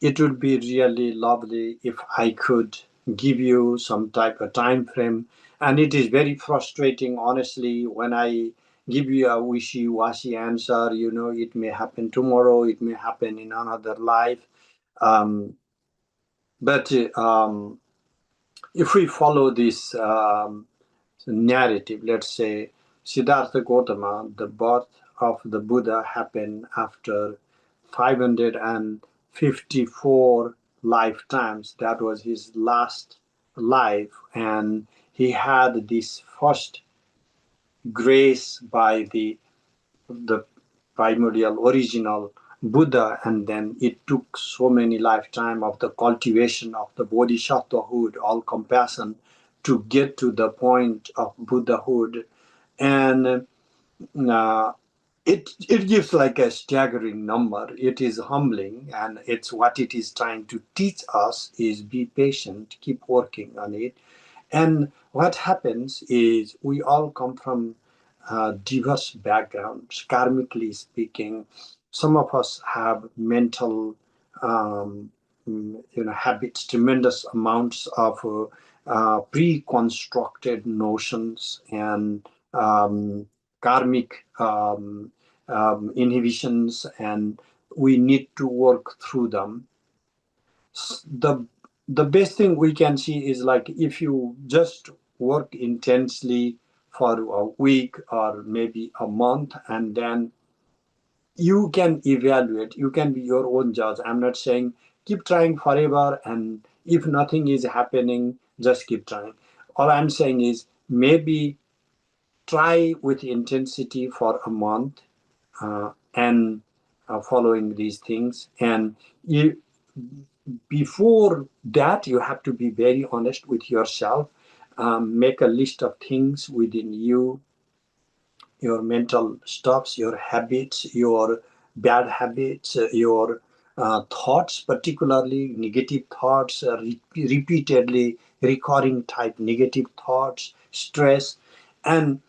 it would be really lovely if I could give you some type of time frame. And it is very frustrating, honestly, when I give you a wishy-washy answer. It may happen tomorrow, it may happen in another life. Um, but if we follow this narrative, let's say Siddhartha Gautama, the birth of the Buddha happened after 554 lifetimes. That was his last life, and he had this first grace by the primordial original Buddha, and then it took so many lifetime of the cultivation of the bodhisattvahood, all compassion, to get to the point of Buddhahood. And uh, it gives like a staggering number. It is humbling, and it's what it is trying to teach us is be patient, keep working on it. And what happens is we all come from diverse backgrounds, karmically speaking. Some of us have mental, habits, tremendous amounts of pre-constructed notions and karmic inhibitions, and we need to work through them. The best thing we can see is like if you just work intensely for a week or maybe a month, and then you can evaluate, you can be your own judge. I'm not saying keep trying forever, and if nothing is happening, just keep trying. All I'm saying is maybe try with intensity for a month, and following these things. And you, before that, you have to be very honest with yourself. Make a list of things within you, your mental stuffs, your habits, your bad habits, your thoughts, particularly negative thoughts, repeatedly recurring type negative thoughts, stress, and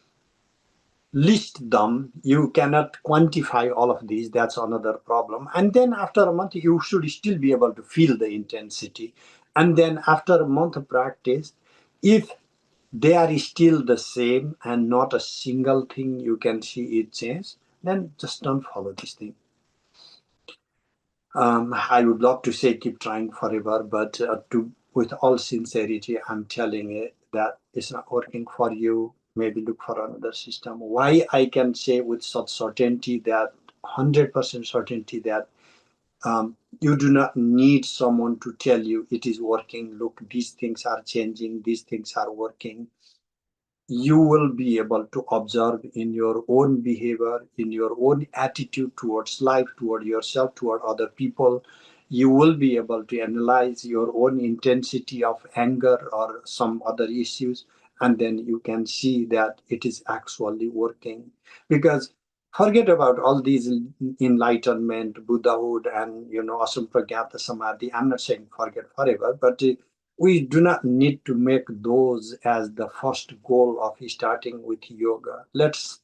list them. You cannot quantify all of these. That's another problem. And then after a month, you should still be able to feel the intensity. And then after a month of practice, if they are still the same and not a single thing you can see it change, then just don't follow this thing. I would love to say keep trying forever, but with all sincerity, I'm telling you that it's not working for you. Maybe look for another system. Why I can say with such certainty, that 100% certainty, that you do not need someone to tell you it is working. Look, these things are changing, these things are working. You will be able to observe in your own behavior, in your own attitude towards life, toward yourself, toward other people. You will be able to analyze your own intensity of anger or some other issues, and then you can see that it is actually working. Because forget about all these enlightenment, Buddhahood, and asampragyata samadhi. I'm not saying forget forever, but we do not need to make those as the first goal of starting with yoga. Let's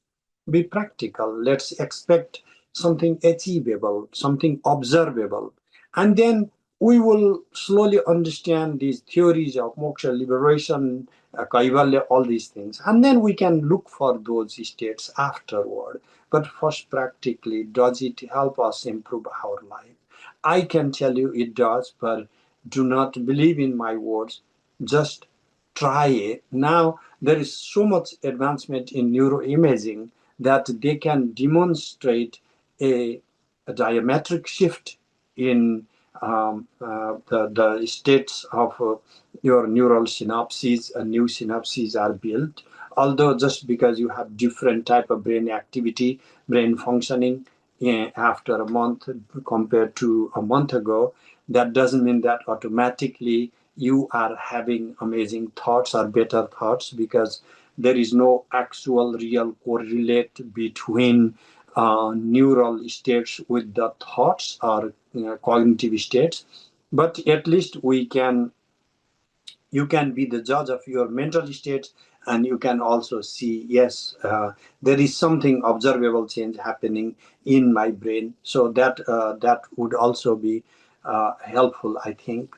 be practical. Let's expect something achievable, something observable. And then we will slowly understand these theories of moksha, liberation, kaivalya, all these things. And then we can look for those states afterward. But first, practically, does it help us improve our life? I can tell you it does, but do not believe in my words. Just try it. Now, there is so much advancement in neuroimaging that they can demonstrate a diametric shift in the states of your neural synapses. New synapses are built. Although just because you have different type of brain activity, brain functioning after a month compared to a month ago, that doesn't mean that automatically you are having amazing thoughts or better thoughts, because there is no actual real correlate between neural states with the thoughts or cognitive states. But at least you can be the judge of your mental states, and you can also see, yes, there is something observable change happening in my brain. So that would also be helpful, I think,